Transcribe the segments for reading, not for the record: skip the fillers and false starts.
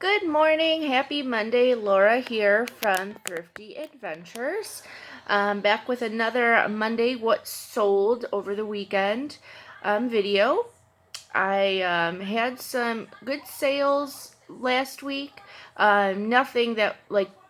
Good morning, happy Monday. Laura here from Thrifty Adventures. Back with another Monday What Sold Over the Weekend video. I had some good sales last week. Nothing that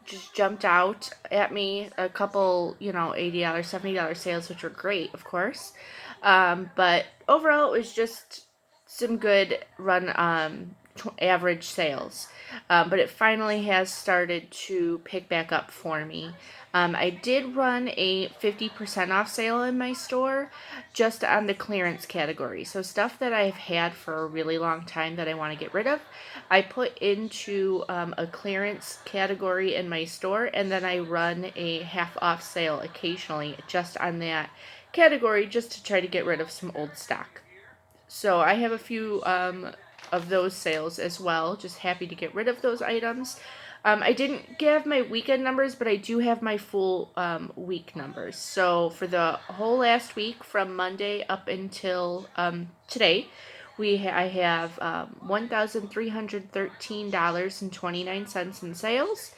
just jumped out at me. A couple, $80, $70 sales, which were great, of course. But overall, it was just some good run average sales. But it finally has started to pick back up for me. I did run a 50% off sale in my store just on the clearance category. So stuff that I've had for a really long time that I want to get rid of, I put into a clearance category in my store, and then I run a half off sale occasionally just on that category just to try to get rid of some old stock. So I have a few of those sales as well. Just happy to get rid of those items. I didn't give my weekend numbers, but I do have my full week numbers. So for the whole last week, from Monday up until today, I have $1,313.29 in sales.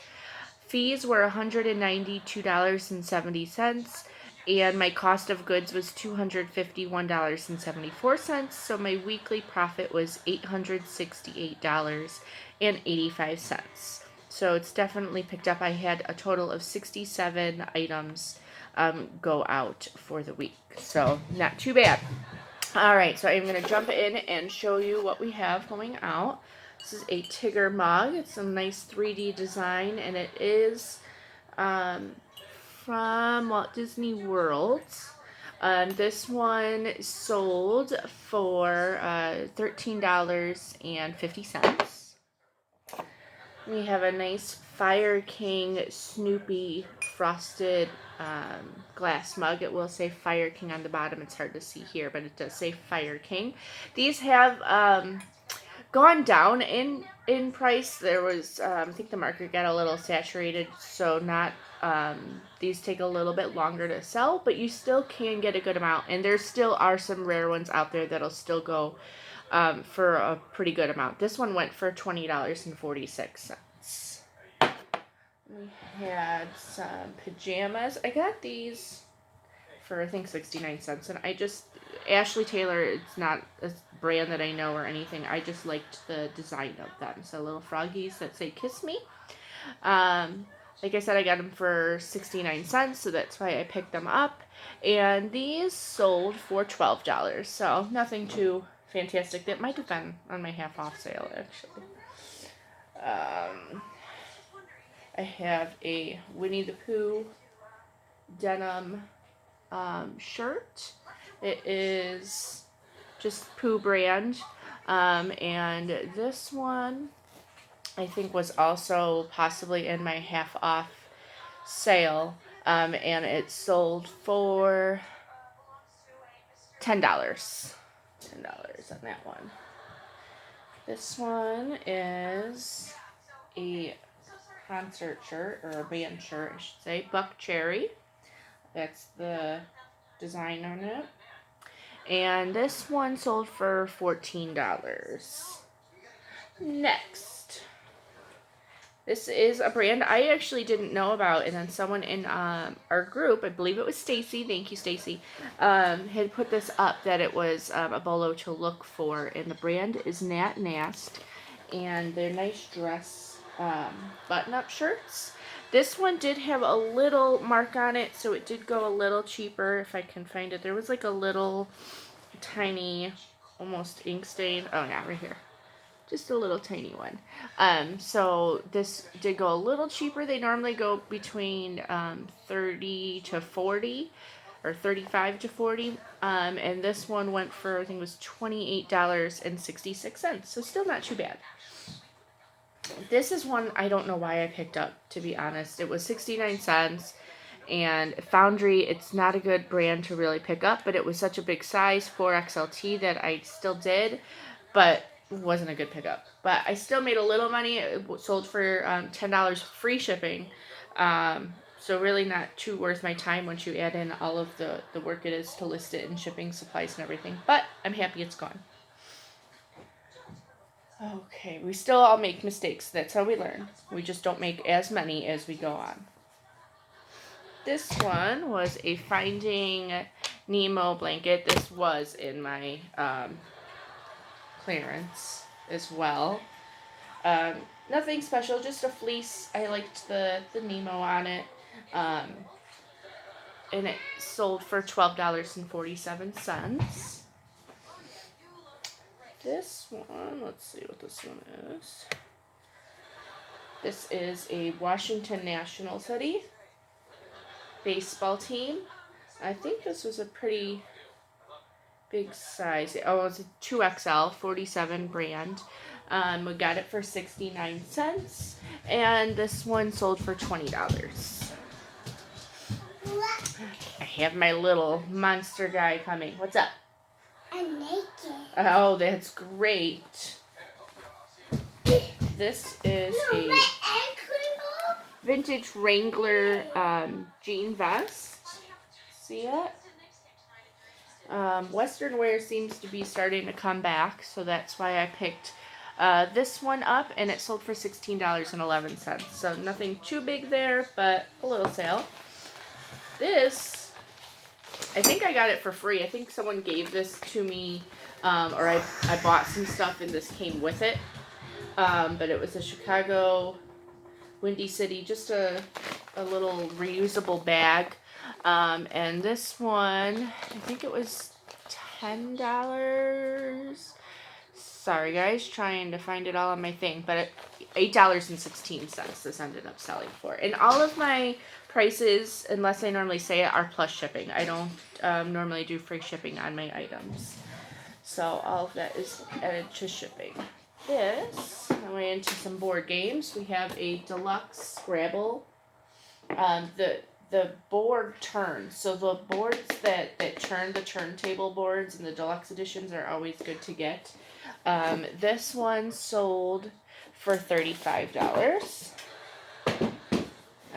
Fees were $192.70. And my cost of goods was $251.74. So my weekly profit was $868.85. So it's definitely picked up. I had a total of 67 items go out for the week. So not too bad. All right, so I'm going to jump in and show you what we have going out. This is a Tigger mug. It's a nice 3D design, and it is from Walt Disney World. This one sold for $13.50. We have a nice Fire King Snoopy frosted glass mug. It will say Fire King on the bottom. It's hard to see here, but it does say Fire King. These have gone down in price. There was, I think the market got a little saturated, so these take a little bit longer to sell, but you still can get a good amount, and there still are some rare ones out there that'll still go for a pretty good amount. This one went for $20.46. We had some pajamas. I got these for I think 69 cents, and Ashley Taylor, it's not a brand that I know or anything. I just liked the design of them. So little froggies that say kiss me. Like I said, I got them for 69 cents, so that's why I picked them up. And these sold for $12, so nothing too fantastic. That might have been on my half off sale, actually. I have a Winnie the Pooh denim shirt. It is just Pooh brand. And this one I think was also possibly in my half off sale. And it sold for $10. $10 on that one. This one is a concert shirt, or a band shirt, I should say. Buck Cherry. That's the design on it. And this one sold for $14. Next. This is a brand I actually didn't know about, and then someone in our group, I believe it was Stacy, thank you Stacy, had put this up that it was a bolo to look for, and the brand is Nat Nast, and they're nice dress button-up shirts. This one did have a little mark on it, so it did go a little cheaper if I can find it. There was like a little tiny, almost ink stain. Oh yeah, right here. Just a little tiny one. So this did go a little cheaper. They normally go between 30 to 40 or 35 to 40. And this one went for, I think it was $28.66. So still not too bad. This is one I don't know why I picked up, to be honest. It was 69 cents. And Foundry, it's not a good brand to really pick up, but it was such a big size, 4XLT, that I still did. But wasn't a good pickup, but I still made a little money. It sold for $10 free shipping, so really not too worth my time once you add in all of the work it is to list it and shipping, supplies, and everything, but I'm happy it's gone. Okay, we still all make mistakes. That's how we learn. We just don't make as many as we go on. This one was a Finding Nemo blanket. This was in my clearance as well. Nothing special, just a fleece. I liked the Nemo on it. And it sold for $12.47. This one, let's see what this one is. This is a Washington Nationals hoodie. Baseball team. I think this was a pretty big size. Oh, it's a 2XL, 47 brand. We got it for 69 cents. And this one sold for $20. I have my little monster guy coming. What's up? I'm naked. Oh, that's great. This is a vintage Wrangler jean vest. See it? Western wear seems to be starting to come back, so that's why I picked this one up, and it sold for $16.11. So nothing too big there, but a little sale. This, I think I got it for free. I think someone gave this to me, or I bought some stuff and this came with it. But it was a Chicago Windy City, just a little reusable bag. And this one, I think it was $10. Sorry guys, trying to find it all on my thing, but $8.16 this ended up selling for. And all of my prices, unless I normally say it, are plus shipping. I don't normally do free shipping on my items. So all of that is added to shipping. This, I went into some board games. We have a deluxe Scrabble. The board turns. So the boards that turn, the turntable boards and the deluxe editions are always good to get. This one sold for $35.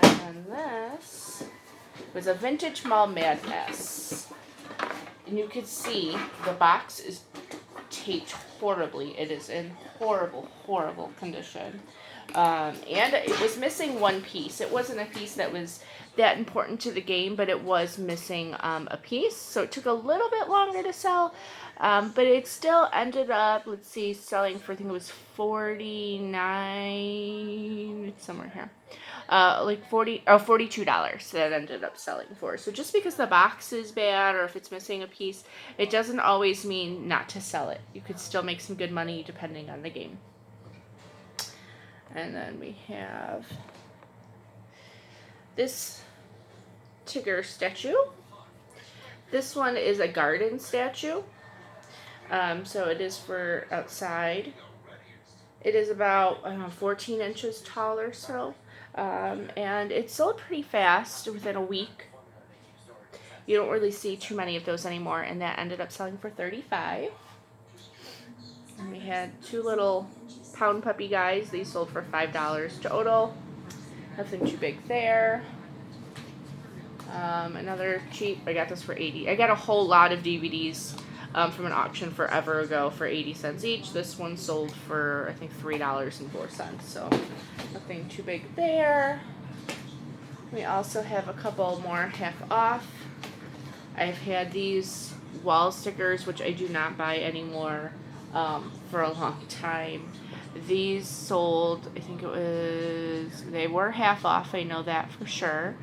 And this was a Vintage Mall Madness. And you could see the box is taped horribly. It is in horrible, horrible condition. And it was missing one piece. It wasn't a piece that was that important to the game, but it was missing a piece. So it took a little bit longer to sell, but it still ended up, let's see, selling for, I think it was $49, it's somewhere here. Like $42 that ended up selling for. So just because the box is bad or if it's missing a piece, it doesn't always mean not to sell it. You could still make some good money depending on the game. And then we have this Tigger statue. This one is a garden statue. So it is for outside. It is about, I don't know, 14 inches tall or so. And it sold pretty fast within a week. You don't really see too many of those anymore, and that ended up selling for $35. And we had two little pound puppy guys. These sold for $5 total. Nothing too big there. Another cheap, I got this for $80. I got a whole lot of DVDs from an auction forever ago for 80 cents each. This one sold for, I think, $3.04. So nothing too big there. We also have a couple more half off. I've had these wall stickers, which I do not buy anymore, for a long time. These sold, I think it was, they were half off, I know that for sure.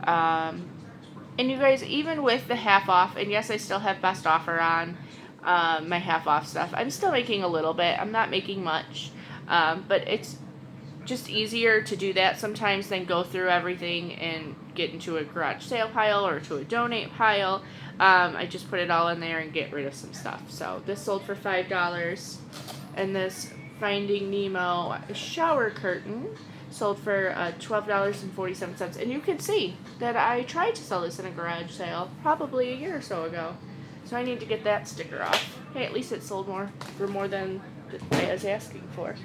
And you guys, even with the half off, and yes, I still have best offer on my half off stuff, I'm still making a little bit. I'm not making much, but it's just easier to do that sometimes than go through everything and get into a garage sale pile or to a donate pile. I just put it all in there and get rid of some stuff. So this sold for $5, and this Finding Nemo shower curtain sold for $12.47. And you can see that I tried to sell this in a garage sale probably a year or so ago. So I need to get that sticker off. Hey, at least it sold for more than I was asking for.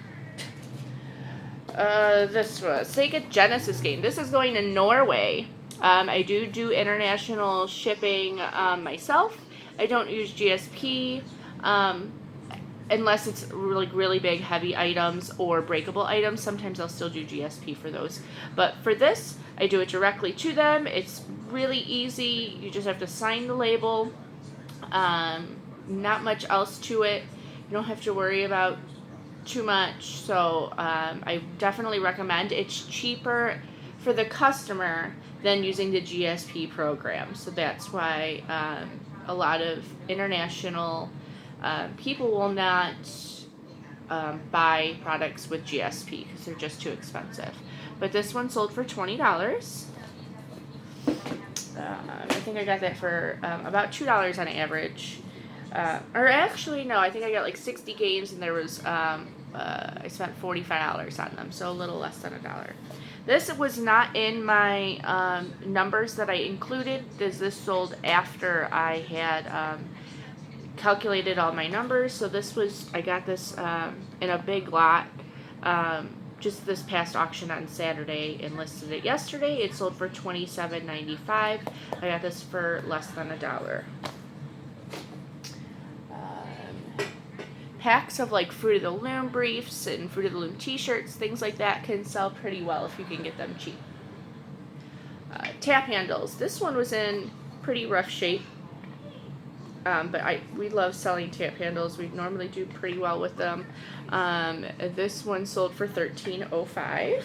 This was Sega Genesis game. This is going to Norway. I do international shipping myself. I don't use GSP. unless it's really big heavy items or breakable items, sometimes I'll still do GSP for those. But for this, I do it directly to them. It's really easy. You just have to sign the label. Not much else to it. You don't have to worry about too much. So I definitely recommend. It's cheaper for the customer than using the GSP program. So that's why a lot of international people will not buy products with GSP because they're just too expensive. But this one sold for $20. I think I got that for about $2 on average. Or actually, no, I think I got like 60 games and there was, I spent $45 on them, so a little less than $1. This was not in my numbers that I included. This sold after I had calculated all my numbers. So this was, I got this in a big lot just this past auction on Saturday and listed it yesterday. It sold for $27.95. I got this for less than $1. Packs of like Fruit of the Loom briefs and Fruit of the Loom t-shirts, things like that can sell pretty well if you can get them cheap. Tap handles. This one was in pretty rough shape. But we love selling tap handles. We normally do pretty well with them. This one sold for $13.05.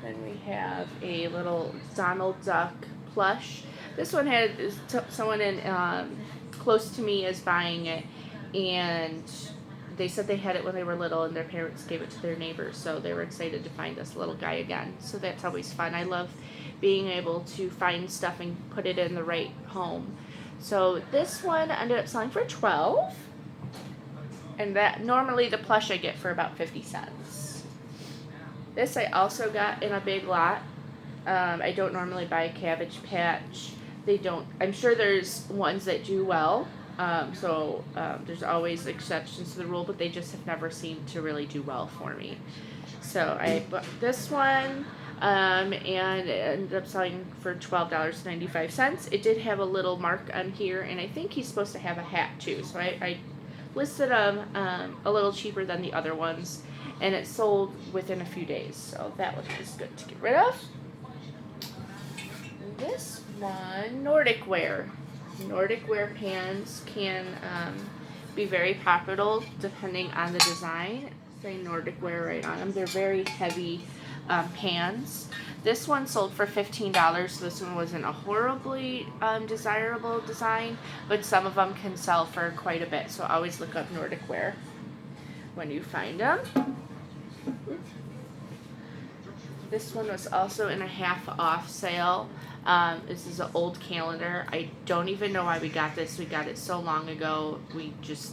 Then we have a little Donald Duck plush. This one had someone in close to me is buying it, and they said they had it when they were little, and their parents gave it to their neighbors, so they were excited to find this little guy again. So that's always fun. I love being able to find stuff and put it in the right home. So this one ended up selling for $12, and that normally the plush I get for about 50 cents. This I also got in a big lot. I don't normally buy Cabbage Patch. I'm sure there's ones that do well. There's always exceptions to the rule, but they just have never seemed to really do well for me. So I bought this one, and it ended up selling for $12.95. It did have a little mark on here, and I think he's supposed to have a hat too. So I listed them a little cheaper than the other ones, and it sold within a few days. So that one was good to get rid of. This one, Nordic wear. Nordic wear pans can be very popular depending on the design. Say Nordic wear right on them. They're very heavy pans. This one sold for $15. This one wasn't a horribly desirable design, but some of them can sell for quite a bit. So always look up Nordic wear when you find them. This one was also in a half off sale. This is an old calendar. I don't even know why we got this. We got it so long ago. We just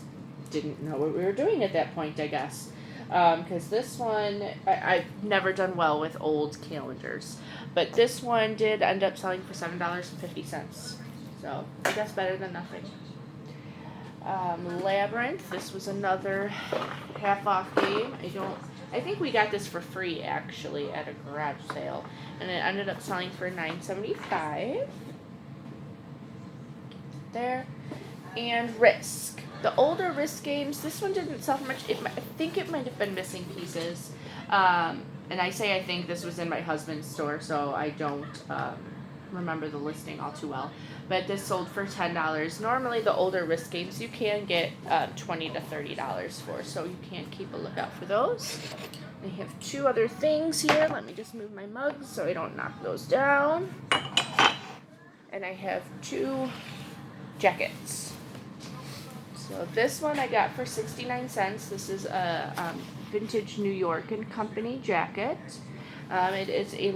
didn't know what we were doing at that point, I guess. Because this one, I've never done well with old calendars. But this one did end up selling for $7.50. So I guess better than nothing. Labyrinth. This was another half off game. I think we got this for free actually at a garage sale, and it ended up selling for $9.75. There. And Risk. The older Risk games, this one didn't sell for much. I think it might have been missing pieces. And I think this was in my husband's store, so I don't remember the listing all too well. But this sold for $10. Normally the older Risk games you can get $20 to $30 for, so you can keep a lookout for those. I have two other things here. Let me just move my mugs so I don't knock those down. And I have two jackets. So this one I got for 69 cents. This is a vintage New York and Company jacket. It is a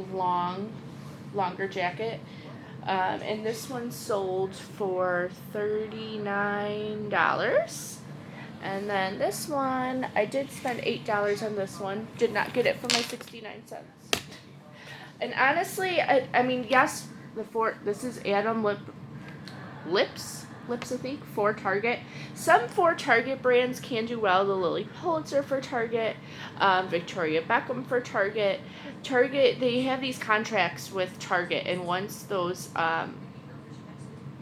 longer jacket. And this one sold for $39. And then this one, I did spend $8 on this one. Did not get it for my 69 cents. And honestly, I mean, yes, this is Adam Lips, I think, for Target. Some for Target brands can do well. The Lily Pulitzer for Target, Victoria Beckham for Target. Target, they have these contracts with Target, and once those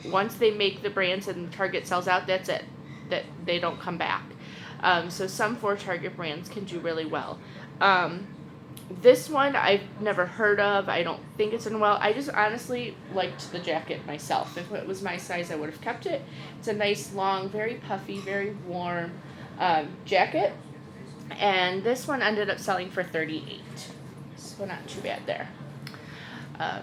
once they make the brands and Target sells out, that's it. That they don't come back. So some for Target brands can do really well. This one I've never heard of. I don't think it's in well. I just honestly liked the jacket myself. If it was my size, I would have kept it. It's a nice, long, very puffy, very warm jacket. And this one ended up selling for $38. So not too bad there.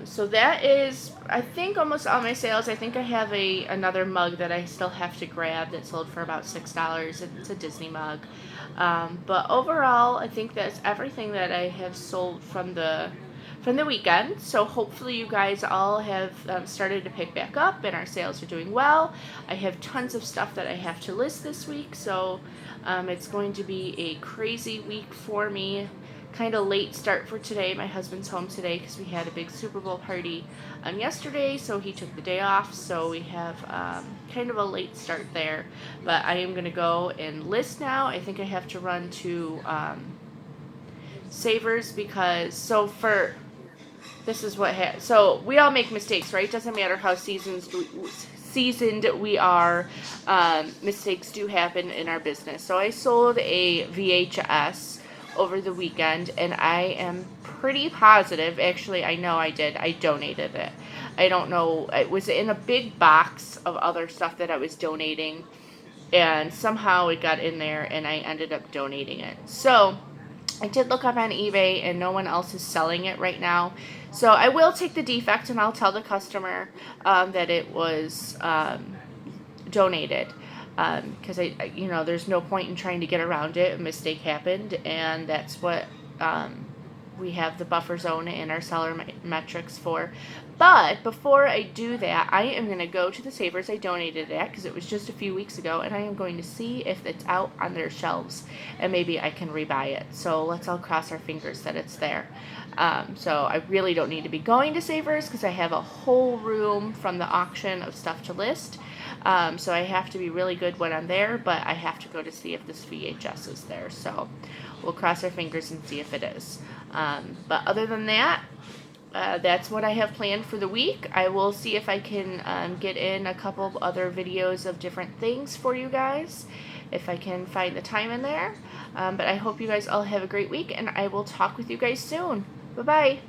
So that is, I think, almost all my sales. I think I have another mug that I still have to grab that sold for about $6. It's a Disney mug. But overall, I think that's everything that I have sold from the weekend. So hopefully you guys all have started to pick back up and our sales are doing well. I have tons of stuff that I have to list this week, so it's going to be a crazy week for me. Kind of late start for today. My husband's home today because we had a big Super Bowl party yesterday, so he took the day off. So we have kind of a late start there. But I am going to go and list now. I think I have to run to Savers because, this is what so we all make mistakes, right? Doesn't matter how seasoned we are. Mistakes do happen in our business. So I sold a VHS over the weekend, and I am pretty positive, actually I know I did, I donated it. I don't know, it was in a big box of other stuff that I was donating, and somehow it got in there and I ended up donating it. So I did look up on eBay and no one else is selling it right now. So I will take the defect and I'll tell the customer that it was donated. Because there's no point in trying to get around it. A mistake happened, and that's what we have the buffer zone and our seller metrics for. But before I do that, I am going to go to the Savers I donated it at, because it was just a few weeks ago, and I am going to see if it's out on their shelves, and maybe I can rebuy it. So let's all cross our fingers that it's there. So I really don't need to be going to Savers because I have a whole room from the auction of stuff to list. So I have to be really good when I'm there, but I have to go to see if this VHS is there. So we'll cross our fingers and see if it is. But other than that, that's what I have planned for the week. I will see if I can get in a couple of other videos of different things for you guys, if I can find the time in there. But I hope you guys all have a great week, and I will talk with you guys soon. Bye-bye.